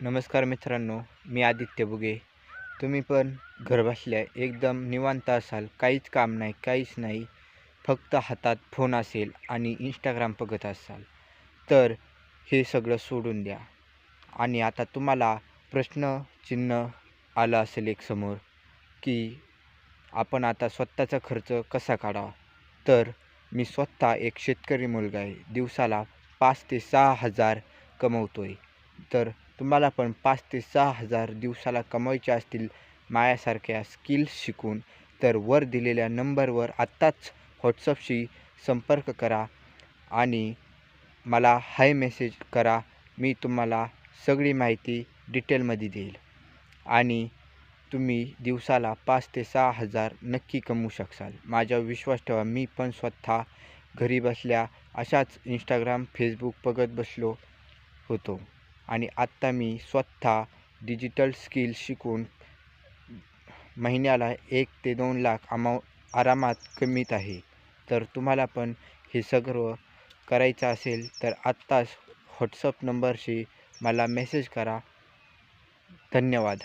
नमस्कार मित्रांनो, मी आदित्य बुगे. तुम्ही पण घरबसल्या एकदम निवांत असाल, काहीच काम नाही, काहीच नाही. फक्त हातात फोन असेल आणि इंस्टाग्राम बघत असाल, तर हे सगळं सोडून द्या. आणि आता तुम्हाला प्रश्नचिन्ह आलं असेल एक समोर, की आपण आता स्वतःचा खर्च कसा काढावा? तर मी स्वतः एक शेतकरी मुलगा आहे. दिवसाला 5 ते 6,000 कमवतोय. तर तुम्हाला पण 5 ते 6,000 दिवसाला कमवायचे असतील माझ्यासारख्या स्किल्स शिकून, तर वर दिलेल्या नंबरवर आत्ताच व्हॉट्सअपशी संपर्क करा आणि मला हाय मेसेज करा. मी तुम्हाला सगळी माहिती डिटेलमध्ये देईल आणि तुम्ही दिवसाला 5 ते 6,000 नक्की कमवू शकाल. माझ्यावर विश्वास ठेवा. मी पण स्वतः घरी बसल्या अशाच इंस्टाग्राम, फेसबुक बघत बसलो होतो आणि आत्ता मी स्वतः डिजिटल स्किल्स शिकून महिन्याला 1 ते 2 लाख आरामात कमवीत आहे. तर तुम्हाला पण हे सगळं करायचं असेल तर आत्ताच व्हॉट्सअप नंबरशी मला मेसेज करा. धन्यवाद.